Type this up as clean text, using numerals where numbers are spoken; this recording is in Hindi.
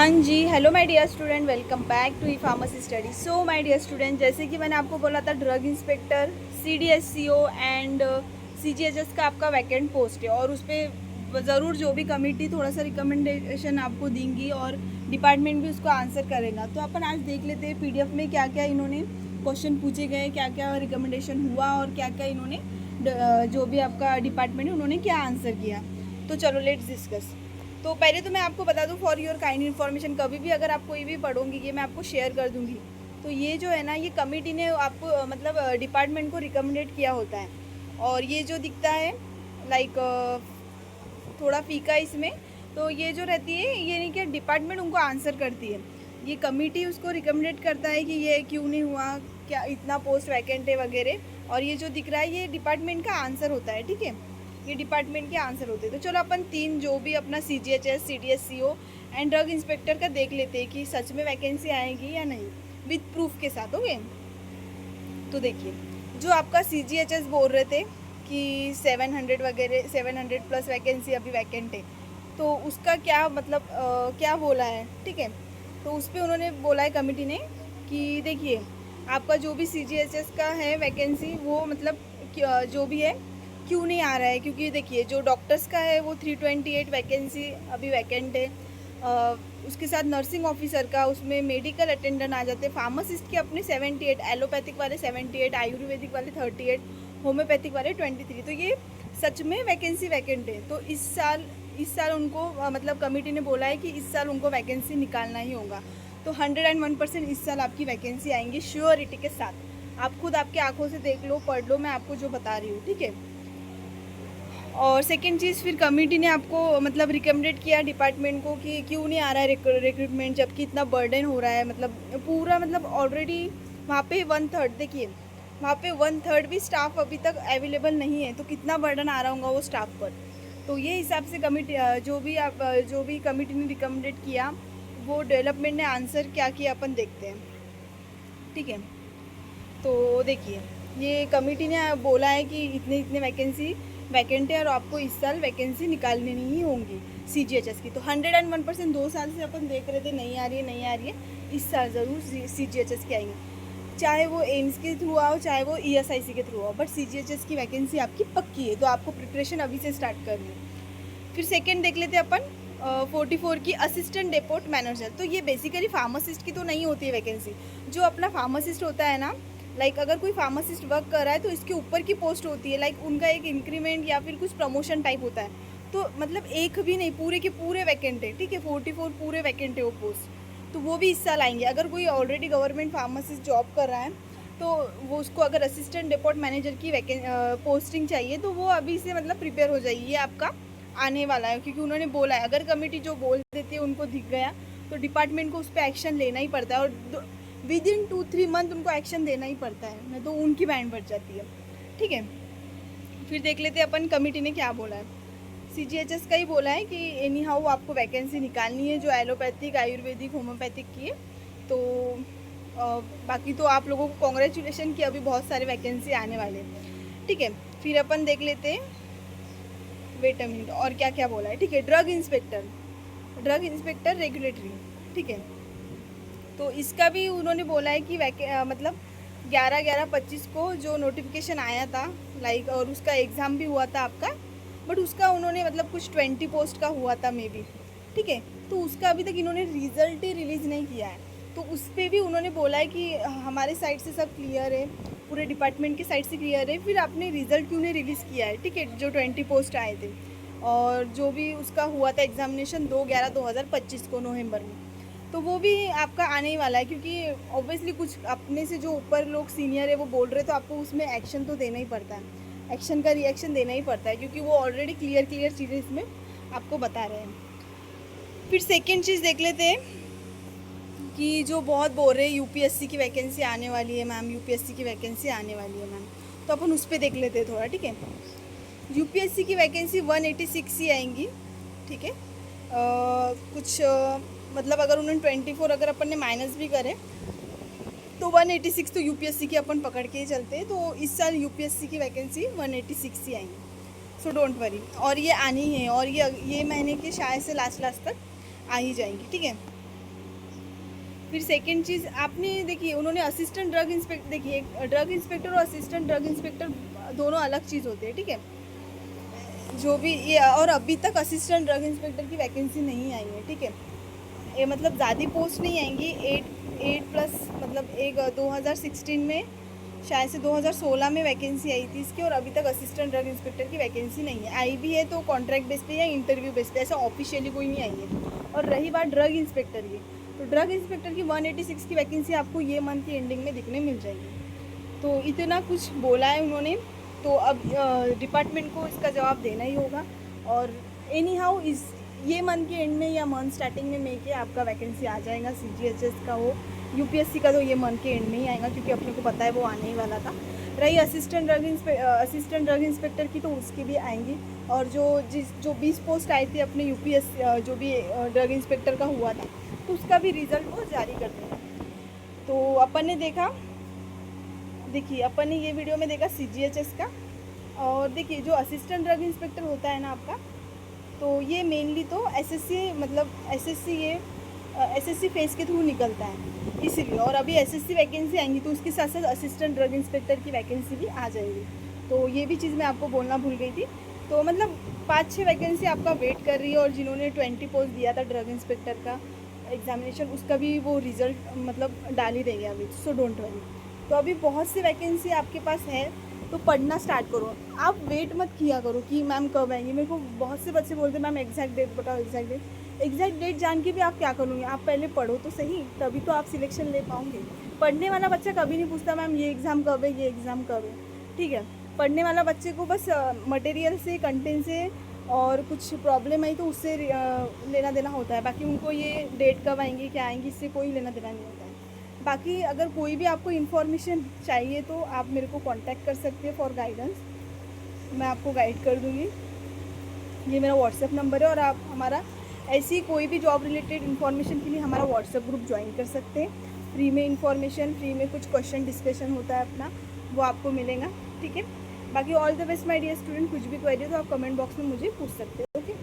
हाँ जी, hello my dear student, welcome back to e pharmacy study. So my dear student, जैसे कि मैंने आपको बोला था drug inspector, CDSCO and CGHS का आपका वैकेंट पोस्ट है और उस पर ज़रूर जो भी कमेटी थोड़ा सा रिकमेंडेशन आपको देंगी और डिपार्टमेंट भी उसको आंसर करेगा। तो अपन आज देख लेते हैं PDF में क्या क्या इन्होंने क्वेश्चन पूछे गए, क्या क्या रिकमेंडेशन हुआ और क्या क्या इन्होंने जो भी आपका डिपार्टमेंट है उन्होंने क्या आंसर किया। तो चलो लेट्स डिस्कस। तो पहले तो मैं आपको बता दूं फॉर योर काइंड इन्फॉर्मेशन, कभी भी अगर आप कोई भी पढ़ोगी ये मैं आपको शेयर कर दूंगी। तो ये जो है ना, ये कमेटी ने आपको मतलब डिपार्टमेंट को रिकमेंडेड किया होता है। और ये जो दिखता है लाइक थोड़ा फीका इसमें, तो ये जो रहती है ये नहीं कि डिपार्टमेंट उनको आंसर करती है, ये कमेटी उसको रिकमेंडेड करता है कि ये क्यों नहीं हुआ, क्या इतना पोस्ट वैकेंट है वगैरह। और ये जो दिख रहा है ये डिपार्टमेंट का आंसर होता है, ठीक है, ये डिपार्टमेंट के आंसर होते हैं। तो चलो अपन तीन जो भी अपना CGHS, CDSCO and drug inspector का देख लेते हैं कि सच में वैकेंसी आएगी या नहीं, विद प्रूफ के साथ। ओके, तो देखिए जो आपका CGHS बोल रहे थे कि 700 वगैरह 700 प्लस वैकेंसी अभी वैकेंट है, तो उसका क्या मतलब क्या बोला है, ठीक है। तो उस पर उन्होंने बोला है कमेटी ने कि देखिए आपका जो भी CGHS का है वैकेंसी वो मतलब जो भी है क्यों नहीं आ रहा है, क्योंकि देखिए जो डॉक्टर्स का है वो 328 वैकेंसी अभी वैकेंट है। उसके साथ नर्सिंग ऑफिसर का, उसमें मेडिकल अटेंडेंट आ जाते हैं, फार्मासिस्ट के अपने 78, एलोपैथिक वाले 78, आयुर्वेदिक वाले 38, होम्योपैथिक वाले 23। तो ये सच में वैकेंसी वैकेंट है। तो इस साल उनको मतलब कमेटी ने बोला है कि इस साल उनको वैकेंसी निकालना ही होगा। तो 101% इस साल आपकी वैकेंसी आएंगी श्योरिटी के साथ। आप खुद आपकी आंखों से देख लो, पढ़ लो, मैं आपको जो बता रही हूँ, ठीक है। और सेकेंड चीज़, फिर कमेटी ने आपको मतलब रिकमेंडेड किया डिपार्टमेंट को कि क्यों नहीं आ रहा है रिक्रूटमेंट, जबकि इतना बर्डन हो रहा है, मतलब पूरा मतलब ऑलरेडी वहाँ पे 1/3, देखिए वहाँ पे 1/3 भी स्टाफ अभी तक अवेलेबल नहीं है, तो कितना बर्डन आ रहा होगा वो स्टाफ पर। तो ये हिसाब से कमेटी जो भी कमेटी ने रिकमेंडेड किया वो डेवलपमेंट ने आंसर क्या किया अपन देखते हैं, ठीक है। तो देखिए ये कमेटी ने बोला है कि इतने इतने वैकेंसी वैकेंट है और आपको इस साल वैकेंसी निकालनी ही होंगी CGHS की। तो 101% 2 साल से अपन देख रहे थे नहीं आ रही है नहीं आ रही है, इस साल ज़रूर CGHS की आएंगी, चाहे वो एम्स के थ्रू आओ चाहे वो ESIC के थ्रू आओ, बट CGHS की वैकेंसी आपकी पक्की है। तो आपको प्रिपरेशन अभी से स्टार्ट करनी है। फिर सेकेंड देख लेते हैं अपन 44 की असिस्टेंट डेपोट मैनेजर। तो ये बेसिकली फार्मासिस्ट की तो नहीं होती है वैकेंसी, जो अपना फार्मासिस्ट होता है ना, लाइक अगर कोई फार्मासिस्ट वर्क कर रहा है तो इसके ऊपर की पोस्ट होती है, लाइक उनका एक इंक्रीमेंट या फिर कुछ प्रमोशन टाइप होता है। तो मतलब एक भी नहीं, पूरे के पूरे वैकेंट है, ठीक है, 44 पूरे वैकेंट है वो पोस्ट। तो वो भी इस साल आएंगे। अगर कोई ऑलरेडी गवर्नमेंट फार्मासिस्ट जॉब कर रहा है तो वो उसको अगर असिस्टेंट डेपोट मैनेजर की पोस्टिंग चाहिए तो वो अभी से मतलब प्रिपेयर हो जाइए, ये आपका आने वाला है। क्योंकि उन्होंने बोला है अगर कमेटी जो बोल देती है उनको दिख गया तो डिपार्टमेंट को उस पर एक्शन लेना ही पड़ता है, और विदिन 2-3 मंथ उनको एक्शन देना ही पड़ता है, नहीं तो उनकी बैंड बढ़ जाती है, ठीक है। फिर देख लेते हैं अपन कमेटी ने क्या बोला है। CGHS का ही बोला है कि एनी हाउ आपको वैकेंसी निकालनी है जो एलोपैथिक, आयुर्वेदिक, होम्योपैथिक की है। तो बाकी तो आप लोगों को कॉन्ग्रेचुलेशन कि अभी बहुत सारे वैकेंसी आने वाले हैं, ठीक है। फिर अपन देख लेते हैं, वेट अ मिनट, और क्या क्या बोला है, ठीक है। ड्रग इंस्पेक्टर रेगुलेटरी, ठीक है। तो इसका भी उन्होंने बोला है कि मतलब 11/11/25 को जो नोटिफिकेशन आया था लाइक, और उसका एग्ज़ाम भी हुआ था आपका, बट उसका उन्होंने मतलब कुछ 20 पोस्ट का हुआ था मे बी, ठीक है। तो उसका अभी तक इन्होंने रिज़ल्ट ही रिलीज़ नहीं किया है। तो उस पर भी उन्होंने बोला है कि हमारे साइड से सब क्लियर है, पूरे डिपार्टमेंट के साइड से क्लियर है, फिर आपने रिज़ल्ट क्यों नहीं रिलीज़ किया है, ठीक है, जो 20 पोस्ट आए थे। और जो भी उसका हुआ था एग्ज़ामिनेशन 2/11/2025 को नवंबर में, तो वो भी आपका आने ही वाला है। क्योंकि ऑब्वियसली कुछ अपने से जो ऊपर लोग सीनियर है वो बोल रहे, तो आपको उसमें एक्शन तो देना ही पड़ता है, एक्शन का रिएक्शन देना ही पड़ता है, क्योंकि वो ऑलरेडी क्लियर चीज़ें इसमें आपको बता रहे हैं। फिर सेकेंड चीज़ देख लेते हैं कि जो बहुत बोल रहे हैं UPSC की वैकेंसी आने वाली है मैम, UPSC की वैकेंसी आने वाली है मैम, तो अपन उस पर देख लेते हैं थोड़ा, ठीक है। UPSC की वैकेंसी 186 ही आएंगी, ठीक है। कुछ मतलब अगर उन्होंने 24 अगर अपन ने माइनस भी करे तो 186 तो UPSC की अपन पकड़ के ही चलते हैं। तो इस साल UPSC की वैकेंसी 186 ही आएंगी, सो डोंट वरी। और ये आनी है, और ये महीने के शायद से लास्ट तक आ ही जाएंगी, ठीक है। फिर सेकंड चीज़ आपने देखिए, उन्होंने असिस्टेंट ड्रग इंस्पेक्टर, देखिए ड्रग इंस्पेक्टर और असिस्टेंट ड्रग इंस्पेक्टर दोनों अलग चीज़ होते हैं, ठीक है। जो भी ये, और अभी तक असिस्टेंट ड्रग इंस्पेक्टर की वैकेंसी नहीं आई है, ठीक है। ये मतलब ज़्यादा पोस्ट नहीं आएंगी, 8 प्लस, मतलब एक 2016 में, शायद से 2016 में वैकेंसी आई थी इसकी, और अभी तक असिस्टेंट ड्रग इंस्पेक्टर की वैकेंसी नहीं है। आई भी है तो कॉन्ट्रैक्ट बेस पे या इंटरव्यू बेस पे, ऐसा ऑफिशियली कोई नहीं आई है। और रही बात ड्रग इंस्पेक्टर की, तो ड्रग इंस्पेक्टर की 186 की वैकेंसी आपको ये मंथ की एंडिंग में दिखने मिल जाएगी। तो इतना कुछ बोला है उन्होंने, तो अब डिपार्टमेंट को इसका जवाब देना ही होगा। और एनी हाउ इस ये मंथ के एंड में या मंथ स्टार्टिंग में मे के आपका वैकेंसी आ जाएगा। CGHS का हो, UPSC का तो ये मंथ के एंड में ही आएगा, क्योंकि अपने को पता है वो आने ही वाला था। रही असिस्टेंट ड्रग इंस्पेक्टर की, तो उसकी भी आएंगी। और जो 20 पोस्ट आई थी अपने UPSC जो भी ड्रग इंस्पेक्टर का हुआ था, तो उसका भी रिज़ल्ट वो जारी कर देगा। तो अपन ने देखा, देखिए अपन ने ये वीडियो में देखा CGHS का। और देखिए जो असिस्टेंट ड्रग इंस्पेक्टर होता है ना आपका, तो ये मेनली तो SSC, मतलब SSC ये SSC फेस के थ्रू निकलता है इसीलिए। और अभी SSC वैकेंसी आएंगी, तो उसके साथ साथ असिस्टेंट ड्रग इंस्पेक्टर की वैकेंसी भी आ जाएगी। तो ये भी चीज़ मैं आपको बोलना भूल गई थी। तो मतलब 5-6 वैकेंसी आपका वेट कर रही है, और जिन्होंने 20 पोस्ट दिया था ड्रग इंस्पेक्टर का एग्जामिनेशन, उसका भी वो रिज़ल्ट मतलब डाल ही देंगे अभी, सो डोंट वरी। तो अभी बहुत सी वैकेंसी आपके पास है, तो पढ़ना स्टार्ट करो। आप वेट मत किया करो कि मैम कब आएंगी। मेरे को बहुत से बच्चे बोलते हैं मैम एग्जैक्ट डेट बताओ, एग्जैक्ट डेट जान के भी आप क्या करोगे? आप पहले पढ़ो तो सही, तभी तो आप सिलेक्शन ले पाओगे। पढ़ने वाला बच्चा कभी नहीं पूछता मैम ये एग्ज़ाम कब है, ये एग्ज़ाम कब है, ठीक है। पढ़ने वाला बच्चे को बस मटेरियल से, कंटेंट से, और कुछ प्रॉब्लम आई तो उससे लेना देना होता है। बाकी उनको ये डेट कब आएंगी, क्या आएंगी, इससे कोई लेना देना नहीं होता है। बाकी अगर कोई भी आपको इन्फॉर्मेशन चाहिए तो आप मेरे को कांटेक्ट कर सकते हैं फॉर गाइडेंस, मैं आपको गाइड कर दूँगी। ये मेरा व्हाट्सएप नंबर है, और आप हमारा ऐसी कोई भी जॉब रिलेटेड इन्फॉर्मेशन के लिए हमारा व्हाट्सएप ग्रुप ज्वाइन कर सकते हैं। फ्री में इन्फॉर्मेशन, फ्री में कुछ क्वेश्चन डिस्कशन होता है अपना, वो आपको मिलेगा, ठीक है। बाकी all the best my dear student. कुछ भी क्वेरी हो तो आप कमेंट बॉक्स में मुझे पूछ सकते हो, ओके।